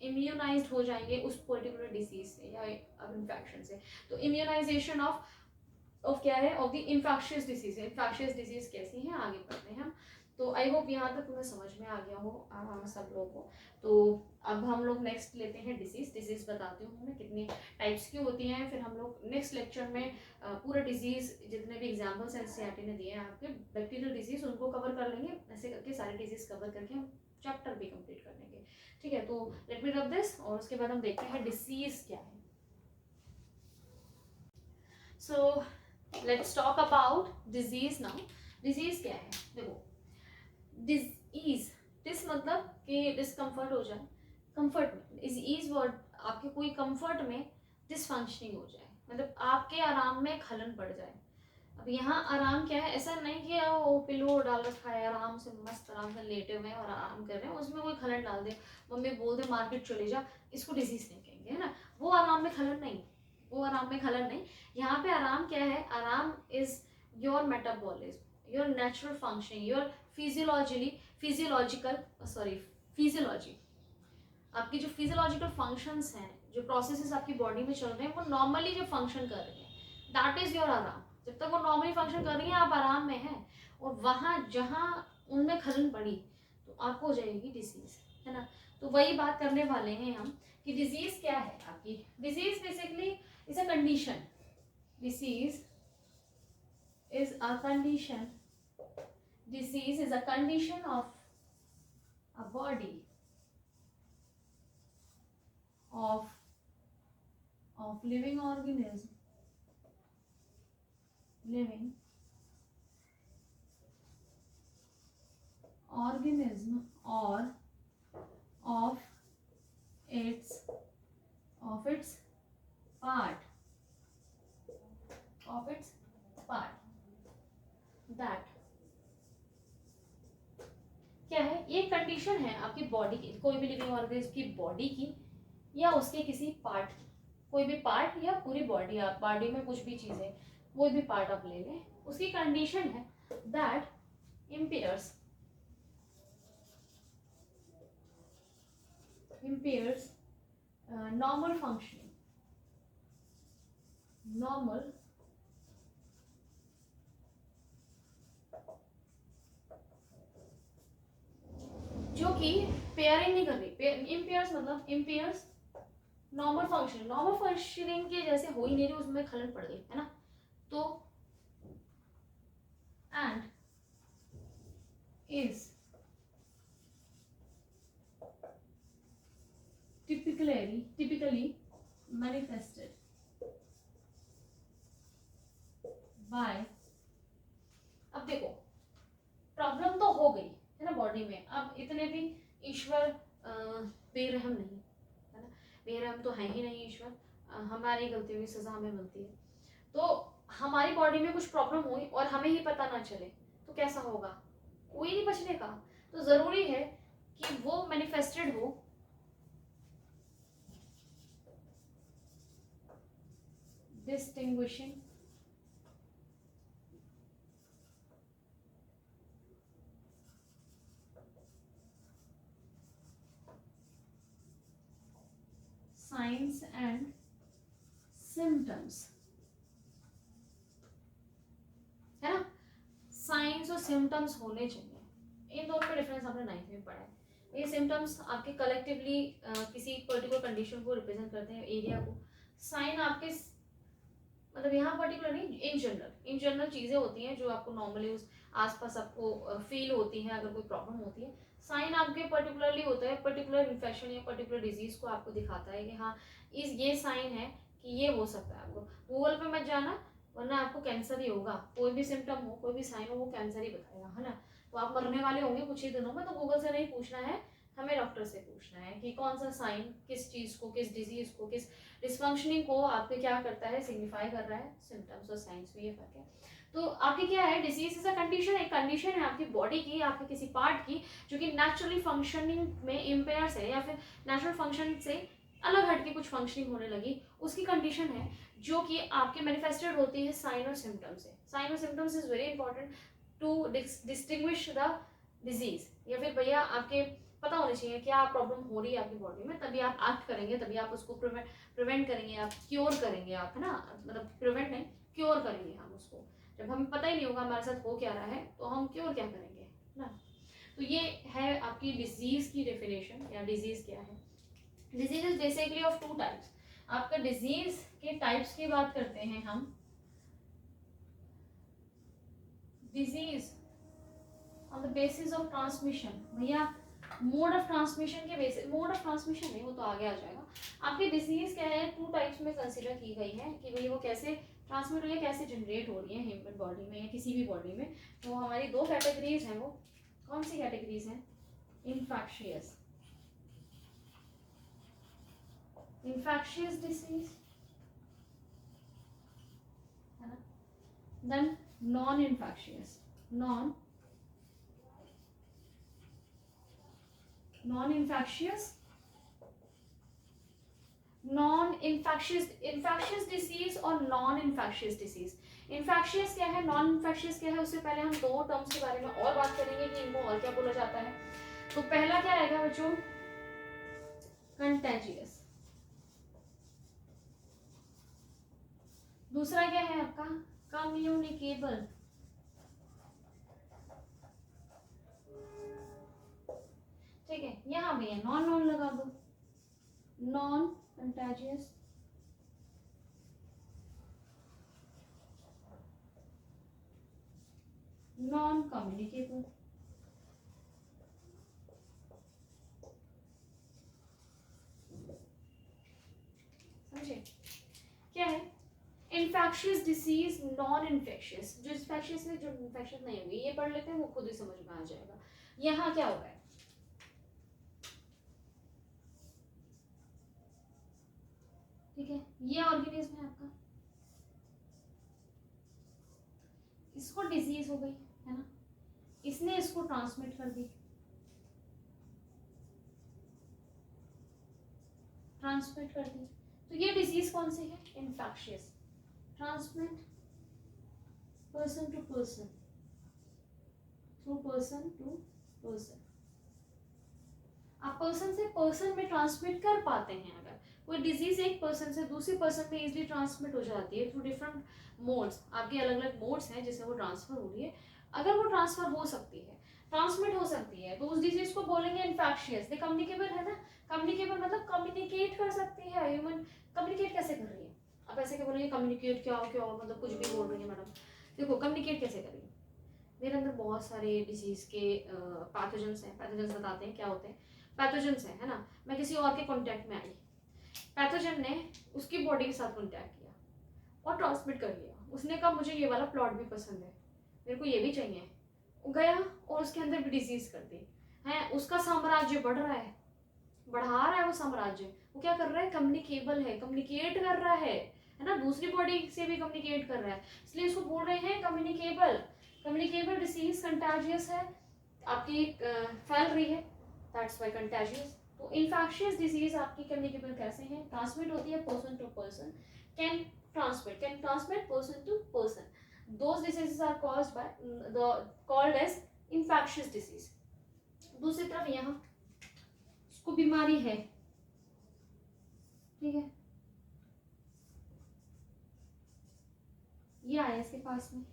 इम्यूनाइज्ड हो जाएंगे उस पर्टिकुलर डिसीज से या इन्फेक्शन से। तो इम्यूनाइजेशन ऑफ क्या है, of the infectious disease. Infectious disease कैसी है, आगे बढ़ते हैं हम। तो आई होप यहाँ तक तुम्हें समझ में आ गया हो सब लोगों को। तो अब हम लोग नेक्स्ट लेते हैं डिजीज। डिजीज बताती हूँ मैं कितनी टाइप्स की होती हैं, फिर हम लोग नेक्स्ट लेक्चर में पूरा डिजीज जितने भी एग्जाम्पल्स एनसीईआरटी ने दिए हैं आपके बैक्टीरियल डिजीज, उनको कवर कर लेंगे। ऐसे करके सारे डिजीज कवर करके हम चैप्टर भी कंप्लीट कर लेंगे। ठीक है, तो लेट मी रब दिस, और उसके बाद हम देखते हैं डिसीज क्या है। So let's talk about disease now. Disease क्या है, देखो, डिजीज, डिस मतलब कि डिस्कम्फर्ट हो जाए, कंफर्ट में, इज वर्ड आपके कोई कंफर्ट में डिसफंक्शनिंग हो जाए, मतलब आपके आराम में खलन पड़ जाए। अब यहाँ आराम क्या है, ऐसा नहीं कि वो पिलो डाल रखा है, आराम से मस्त आराम से लेटे हुए हैं और आराम कर रहे हैं, उसमें कोई खलन डाल दे, मम्मी बोल दे मार्केट चले जा, इसको डिजीज नहीं कहेंगे, है ना, वो आराम में खलन नहीं, वो आराम में खलन नहीं। यहाँ पे आराम क्या है, आराम is your metabolism, your natural functioning, your physiology, आपकी जो फिजियोलॉजिकल फंक्शंस हैं, जो प्रोसेसेस आपकी बॉडी में चल रहे हैं, वो नॉर्मली जब फंक्शन कर रहे हैं, दैट इज योर आराम। जब तक वो नॉर्मली फंक्शन कर रही है आप आराम में हैं, और वहाँ जहाँ उनमें खलन पड़ी तो आपको हो जाएगी डिजीज, है ना। तो वही बात करने वाले हैं हम कि डिजीज क्या है आपकी। Disease basically is a condition, disease is a condition, disease is a condition of a body of living organism, or of its part, that क्या है, ये कंडीशन है आपकी बॉडी की, कोई भी लिविंग ऑर्गेनिज्म की बॉडी की या उसके किसी पार्ट, कोई भी पार्ट या पूरी बॉडी, आप बॉडी में कुछ भी चीज़ है, कोई भी पार्ट आप ले लें, उसकी कंडीशन है दैट impairs normal functioning, जो कि पेयरिंग नहीं कर रही, impairs मतलब impairs नॉर्मल फंक्शनिंग के जैसे हो ही नहीं रही, उसमें खलल पड़ गई, है ना। तो and is typically manifested by, अब देखो प्रॉब्लम तो हो गई है ना बॉडी में, अब इतने भी ईश्वर बेरहम नहीं, है ना, बेरहम तो है ही नहीं ईश्वर, हमारी गलतियों की सजा हमें मिलती है। तो हमारी बॉडी में कुछ प्रॉब्लम हुई और हमें ही पता ना चले तो कैसा होगा, कोई नहीं बचने का। तो जरूरी है कि वो मैनिफेस्टेड हो, distinguishing signs and symptoms, है ना, साइंस और सिम्टम्स होने चाहिए। इन दोनों में डिफरेंस हमने 9th में पढ़ा है। ये सिम्टम्स आपके कलेक्टिवली किसी पर्टिकुलर कंडीशन को रिप्रेजेंट करते हैं, एरिया को। साइन आपके मतलब यहाँ पर्टिकुलर नहीं, इन जनरल चीज़ें होती हैं जो आपको नॉर्मली उस आसपास आपको फील होती हैं अगर कोई प्रॉब्लम होती है। साइन आपके पर्टिकुलरली होता है, पर्टिकुलर इन्फेक्शन या पर्टिकुलर डिजीज को आपको दिखाता है कि हाँ ये साइन है कि ये हो सकता है। आपको गूगल पे मत जाना वरना आपको कैंसर ही होगा, कोई भी सिम्टम हो कोई भी साइन हो वो कैंसर ही बताएगा, है ना। तो आप मरने वाले होंगे कुछ ही दिनों में, तो गूगल से नहीं पूछना है, हमें डॉक्टर से पूछना है कि कौन सा साइन किस चीज़ को, किस डिजीज को, किस डिसफंक्शनिंग को आपके क्या करता है, सिग्निफाई कर रहा है। सिम्टम्स और साइंस में ये फर्क है। तो आपकी क्या है, डिजीज इज अ कंडीशन, एक कंडीशन है आपकी बॉडी की, आपके किसी पार्ट की जो कि नेचुरली फंक्शनिंग में इम्पेयर्स है या फिर नेचुरल फंक्शन से अलग हटके कुछ फंक्शनिंग होने लगी, उसकी कंडीशन है जो कि आपके मैनिफेस्टेड होती है साइन और सिम्टम्स से। साइन और symptoms is very important to distinguish the disease, या फिर भैया आपके पता होने चाहिए क्या प्रॉब्लम हो रही है आपकी बॉडी में, तभी आप एक्ट करेंगे, तभी आप उसको प्रिवेंट करेंगे, आप क्योर करेंगे, आप, है ना, मतलब प्रिवेंट नहीं क्योर करेंगे हम उसको। जब हमें पता ही नहीं होगा हमारे साथ हो क्या रहा है तो हम क्योर क्या करेंगे, है ना। तो ये है आपकी डिजीज की डेफिनेशन, या डिजीज क्या है। Disease is basically of two types. आपका डिजीज के टाइप्स की बात करते हैं हम। Disease on the basis of transmission, भैया मोड ऑफ ट्रांसमिशन के बेसिस, मोड ऑफ ट्रांसमिशन नहीं वो तो आगे आ जाएगा। आपकी डिजीज क्या है, टू टाइप्स में कंसिडर की गई है कि भाई वो कैसे ट्रांसमिट हो रही है, कैसे जनरेट हो रही है ह्यूमन बॉडी में या किसी भी बॉडी में। तो हमारी दो कैटेगरीज हैं, वो कौन सी कैटेगरीज हैं, इन्फेक्शियस, इन्फेक्शियस डिसीज, है ना, then non infectious, non infectious, non infectious disease और नॉन इन्फेक्शियस डिसीज। इन्फेक्शियस क्या है, नॉन इन्फेक्शियस क्या है, उससे पहले हम दो टर्म्स के बारे में और बात करेंगे कि इनको और क्या बोला जाता है। तो पहला क्या आएगा बच्चों, कंटेजियस। दूसरा क्या है आपका, कम्युनिकेबल। ठीक है, यहाँ भी है, नॉन नॉन लगा दो, नॉन कंटेजियस, नॉन कम्युनिकेबल। समझे क्या है, इन्फेक्शियस डिसीज, नॉन इन्फेक्शियस, जो इन्फेक्शियस है जो इन्फेक्शियस नहीं होगी, ये पढ़ लेते हैं वो खुद ही समझ में आ जाएगा। यहाँ क्या हो रहा है, ठीक है, ये ऑर्गेनिज्म है आपका, इसको डिजीज हो गई, है ना, इसने इसको ट्रांसमिट कर दी, तो ये डिजीज कौन सी है, infectious, transmit person to person, through person to person. आप पर्सन से पर्सन में ट्रांसमिट कर पाते हैं, अगर कोई डिजीज एक पर्सन से दूसरे पर्सन में इजीली ट्रांसमिट हो जाती है थ्रू डिफरेंट मोड्स, आपके अलग अलग मोड्स हैं जिससे वो ट्रांसफर हो रही है, अगर वो ट्रांसफर हो सकती है, ट्रांसमिट हो सकती है, तो उस डिजीज को बोलेंगे इन्फेक्शियस। कम्युनिकेबल है ना, कम्युनिकेबल मतलब कम्युनिकेट कर सकती है, ह्यूमन कम्युनिकेट कैसे कर रही है, आप ऐसे क्या बोलेंगे कम्युनिकेट क्या हो, मतलब कुछ भी बोल रही है मैडम। देखो कम्युनिकेट कैसे करेंगे, मेरे अंदर बहुत सारे डिजीज के पैथोजेंस हैं, पैथोजेंस बताते हैं क्या होते हैं, पैथोजेंस है ना, मैं किसी और के कांटेक्ट में आई, पैथोजन ने उसकी बॉडी के साथ कांटेक्ट किया और ट्रांसमिट कर लिया, उसने कहा मुझे ये वाला प्लॉट भी पसंद है, मेरे को ये भी चाहिए, वो गया और उसके अंदर भी डिजीज कर दी है, उसका साम्राज्य बढ़ रहा है, बढ़ा रहा है वो साम्राज्य, वो क्या कर रहा है, कम्युनिकेबल है, कम्युनिकेट कर रहा है ना, दूसरी बॉडी से भी कम्युनिकेट कर रहा है, इसलिए इसको बोल रहे हैं कम्युनिकेबल। कम्युनिकेबल डिसीज कंटाजियस है, आपकी फैल रही है, दैट्स व्हाई कंटाजियस। तो इन्फेक्शियस डिजीज आपकी कम्युनिकेबल कैसे हैं, ट्रांसमिट होती है person to person, can transmit person to person, those diseases are caused by called as infectious disease। दूसरी तरफ यहाँ उसको बीमारी है, ठीक है, ये आया इसके पास में,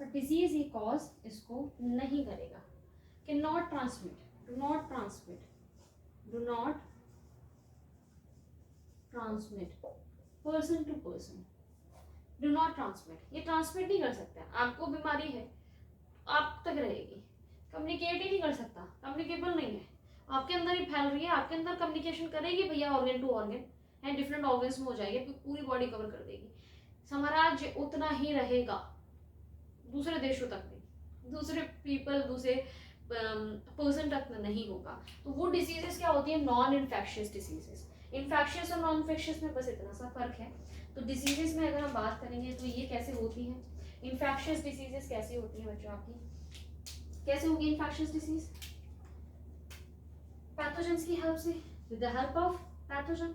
पर डिजीज ये कॉज इसको नहीं करेगा, can not transmit, do not transmit, do not transmit person to person. Do not transmit, ये ट्रांसमिट नहीं कर सकता। आपको बीमारी है, आप तक रहेगी, कम्युनिकेट ही नहीं कर सकता, कम्युनिकेबल नहीं है, आपके अंदर ही फैल रही है, आपके अंदर कम्युनिकेशन करेगी भैया organ to organ and different organs में हो जाएगी, पूरी बॉडी कवर कर देगी। साम्राज्य उतना ही रहेगा, दूसरे देशों तक नहीं, दूसरे पीपल, दूसरे पर्सन तक नहीं होगा। तो वो डिसीजेस क्या होती है? Non infectious diseases. इन्फेक्शियस और नॉन इन्फेक्शियस में बस इतना सा फर्क है। तो डिसीजेस में अगर हम बात करेंगे तो ये कैसे होती है, इन्फेक्शियस डिसीजेस कैसी होती है बच्चों आपकी, कैसे होगी इन्फेक्शियस डिसीज? पैथोजेंस की हेल्प से, with the help of pathogen.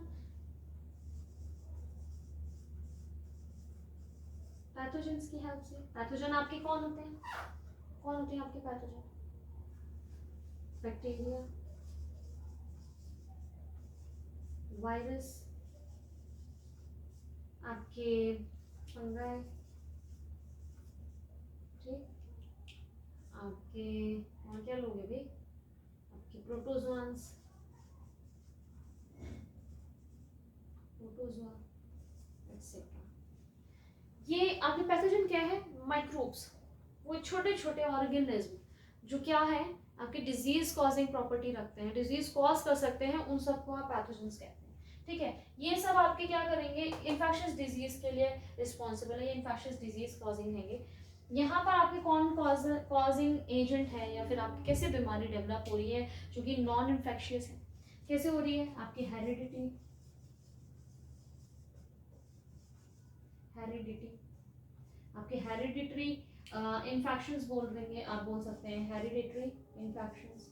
Pathogens की हेल्प से। पैथोजन आपके कौन होते हैं? कौन होते हैं आपके पैथोजन? बैक्टीरिया, वायरस, आपके फंगाई, ठीक, आपके और क्या लोग हैं भाई, आपके प्रोटोजोआंस, प्रोटोजोआ एक्सेट्रा। ये आपके पैथोजन क्या है? माइक्रोब्स, वो छोटे छोटे ऑर्गेनिज्म जो क्या है आपके डिजीज कॉजिंग प्रॉपर्टी रखते हैं, डिजीज कॉज कर सकते हैं, उन सबको आप पैथोजेंस कहते हैं। ठीक है, ये सब आपके क्या करेंगे? इन्फेक्शियस डिजीज के लिए रिस्पॉन्सिबल है, ये इन्फेक्शियस डिजीज कॉजिंग है। यहाँ पर आपके कौन कॉजिंग एजेंट है या फिर आपकी कैसे बीमारी डेवलप हो रही है जो कि नॉन इन्फेक्शियस है? कैसे हो रही है? आपकी हेरिडिटी, आपके हेरिडिटरी इन्फेक्शंस बोल देंगे, आप बोल सकते हैं हेरिडिटरी इन्फेक्शंस।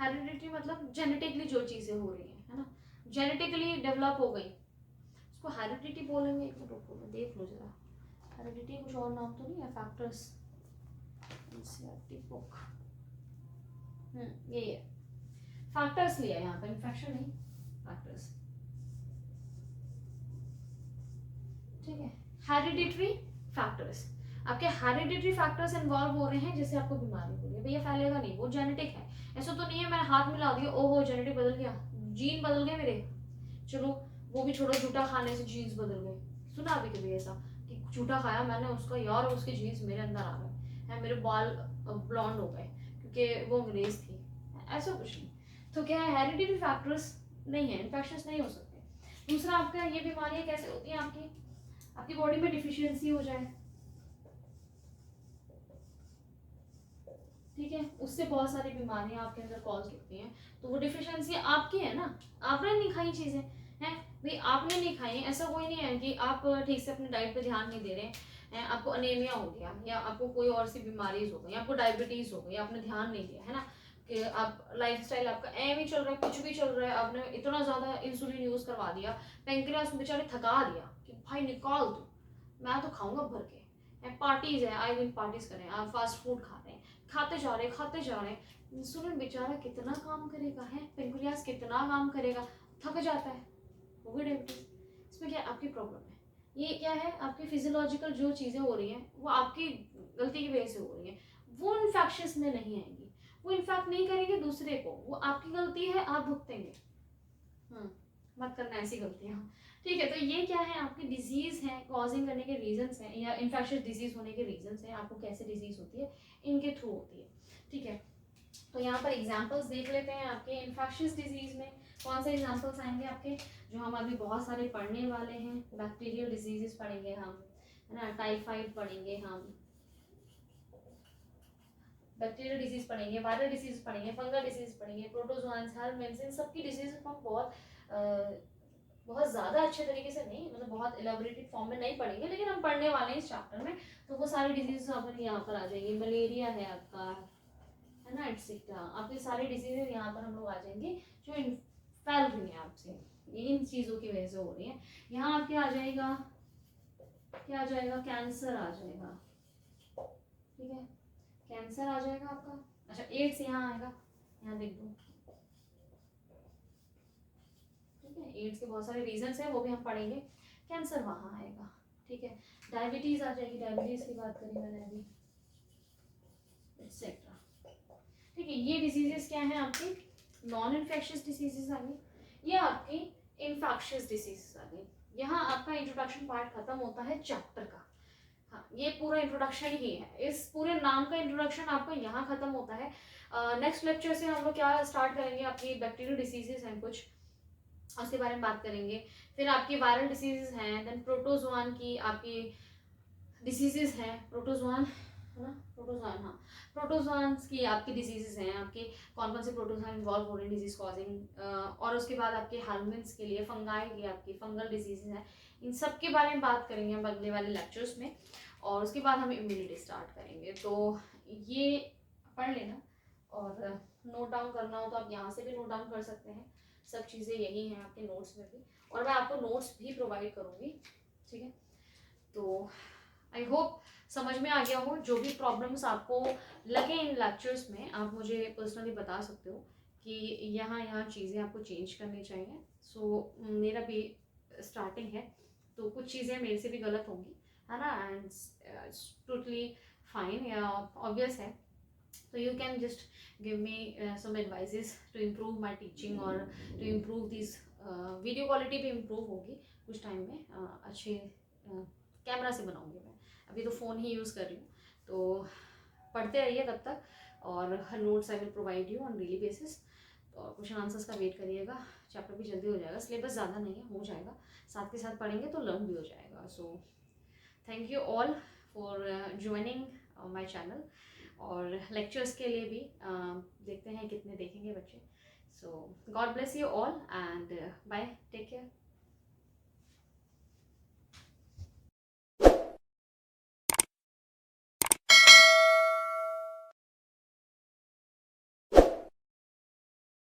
हेरिडिटरी मतलब जेनेटिकली जो चीजें हो रही हैं, है ना, जेनेटिकली डेवलप हो गई, उसको हेरिडिटी बोलेंगे। एक मिनट रुको, मैं देख लो जरा, हेरिडिटी कुछ और नाम तो नहीं है? फैक्टर्स, बुक, ये है फैक्टर्स लिया है यहाँ पर, इन्फेक्शन नहीं, फैक्टर्स। ठीक है, हेरिडिटरी फैक्टर्स, आपके हेरिडिटरी फैक्टर्स इन्वॉल्व हो रहे हैं जिससे आपको बीमारी हो रही है। भैया फैलेगा नहीं, वो जेनेटिक है, ऐसा तो नहीं है मैंने हाथ मिला दिया ओहो जेनेटिक बदल गया, जीन बदल गए मेरे। चलो वो भी छोड़ो, झूठा खाने से जीन्स बदल गए, सुना अभी कभी ऐसा कि झूठा खाया मैंने उसका यार उसके जीन्स मेरे अंदर आ गए हैं, मेरे बाल ब्लॉन्ड हो गए क्योंकि वो अंग्रेज थी, ऐसा कुछ नहीं। तो क्या है, हेरिडिटरी फैक्टर्स नहीं है, इन्फेक्शंस नहीं हो सकते। दूसरा आपका ये बीमारियां कैसे होती हैं? आपकी बॉडी में डिफिशियंसी हो जाए, ठीक है, उससे बहुत सारी बीमारियां आपके अंदर कॉज होती हैं। तो वो डिफिशियंसी आपकी है ना, आपने नहीं खाई चीजें हैं भाई, आपने नहीं खाई, ऐसा कोई नहीं है कि आप ठीक से अपनी डाइट पे ध्यान नहीं दे रहे हैं, आपको अनेमिया हो गया या आपको कोई और सी बीमारीज हो गई, आपको डायबिटीज हो गई, आपने ध्यान नहीं दिया, है ना, कि आप लाइफस्टाइल आपका एम ही चल रहा है, कुछ भी चल रहा है, आपने इतना ज्यादा इंसुलिन यूज करवा दिया, पेंक्रियास बेचारे थका दिया कि भाई निकाल दो, मैं तो खाऊंगा भर के। पार्टीज है, आई दिन पार्टीज करें, आप फास्ट फूड खा रहे हैं, खाते जा रहे हैं, इंसुलिन बेचारा कितना काम करेगा, है पेंक्रियास कितना काम करेगा, थक जाता है, हो गई डायबिटीज। इसमें क्या आपकी प्रॉब्लम है? ये क्या है? आपकी फिजियोलॉजिकल जो चीजें हो रही हैं वो आपकी गलती की वजह से हो रही हैं, वो इन्फेक्शियस में नहीं आएंगी, वो इन्फेक्ट नहीं करेंगे दूसरे को, वो आपकी गलती है, आप भुगतेंगे। मत करना ऐसी गलतियां, ठीक है। तो ये क्या है? आपकी डिजीज है, कॉजिंग करने के रीजंस हैं या इन्फेक्शियस डिजीज होने के रीजंस हैं, आपको कैसे डिजीज होती है इनके थ्रू होती है, ठीक है। तो यहाँ पर एग्जांपल्स देख लेते हैं आपके इन्फेक्शियस डिजीज में कौन से एग्जांपल्स आएंगे आपके, जो हम अभी बहुत सारे पढ़ने वाले हैं। बैक्टीरियल डिजीजेस पढ़ेंगे हम, है ना, टाइफाइड पढ़ेंगे हम, बैक्टीरियल डिजीज पढ़ेंगे, वायरल डिजीज पढ़ेंगे, फंगल डिजीज पढ़ेंगे, प्रोटोजोआंस, हेलमिन्थ्स, इन सबकी डिजीज हम बहुत ज़्यादा अच्छे तरीके से नहीं, मतलब बहुत एलाबोरेटेड फॉर्म में नहीं पढ़ेंगे, लेकिन हम पढ़ने वाले हैं इस चैप्टर में। तो वो सारी डिजीज अपन यहाँ पर आ जाएंगी, मलेरिया है आपका, है ना, एटसेट्रा, आपकी सारी डिजीजेज यहाँ पर हम लोग आ जाएंगे जो फैल रही हैं आपसे, इन चीज़ों की वजह से हो रही हैं। यहाँ आपके आ जाएगा, क्या आ जाएगा? कैंसर आ जाएगा, ठीक है, कैंसर आ जाएगा आपका। अच्छा, एड्स यहाँ आएगा, यहाँ देख दो, ठीक है, एड्स के बहुत सारे रीजंस हैं, वो भी हम पढ़ेंगे। कैंसर वहाँ आएगा, ठीक है। डायबिटीज आ जाएगी, डायबिटीज की बात करी मैंने अभी, एक्सेट्रा। ठीक है, ये डिजीजेस क्या है आपकी, नॉन इन्फेक्शियस डिसीजेज आ गई, ये आपकी इन्फेक्शियस डिसीजेस आ गई। यहाँ आपका इंट्रोडक्शन पार्ट खत्म होता है चैप्टर का। हाँ, ये पूरा इंट्रोडक्शन ही है, इस पूरे नाम का इंट्रोडक्शन आपका यहाँ खत्म होता है। नेक्स्ट लेक्चर से हम लोग क्या स्टार्ट करेंगे, अपनी बैक्टीरियल डिसीजेज हैं कुछ, उसके बारे में बात करेंगे। फिर आपकी वायरल डिसीजेज हैं, देन प्रोटोजोआन की आपकी डिसीजेज हैं, प्रोटोजोआन है ना, प्रोटोजोआन, हाँ प्रोटोजोआन्स की आपकी डिजीजेज हैं, आपके कौन कौन से प्रोटोजोआन इन्वॉल्व हो रहे हैं डिजीज कॉजिंग, और उसके बाद आपके हार्मोन्स के लिए फंगाई की आपकी फंगल डिजीजेज हैं, इन सब के बारे में बात करेंगे हम अगले वाले लेक्चर्स में। और उसके बाद हम इम्यूनिटी स्टार्ट करेंगे। तो ये पढ़ लेना, और नोट डाउन करना हो तो आप यहाँ से भी नोट डाउन कर सकते हैं, सब चीज़ें यही हैं आपके नोट्स में भी, और मैं आपको नोट्स भी प्रोवाइड करूँगी, ठीक है। तो आई होप समझ में आ गया हो। जो भी प्रॉब्लम्स आपको लगे इन लेक्चर्स में, आप मुझे पर्सनली बता सकते हो कि यहाँ चीज़ें आपको चेंज करनी चाहिए। सो मेरा भी स्टार्टिंग है, तो कुछ चीज़ें मेरे से भी गलत होंगी, है ना, एंड टोटली फाइन या ऑब्वियस है। तो you can just give me some advices to improve my teaching और to improve this video quality भी इम्प्रूव होगी कुछ टाइम में, अच्छे कैमरा से बनाऊंगी मैं, अभी तो फ़ोन ही यूज़ कर रही हूँ। तो पढ़ते रहिए तब तक, और हर notes I will provide you on daily basis. तो क्वेश्चन आंसर्स का वेट करिएगा, चैप्टर भी जल्दी हो जाएगा, सिलेबस ज़्यादा नहीं है, हो जाएगा, साथ के साथ पढ़ेंगे तो लर्न भी हो जाएगा। So thank you all for joining my channel, और लेक्चर्स के लिए भी देखते हैं कितने देखेंगे बच्चे। So god bless you all and bye, take care.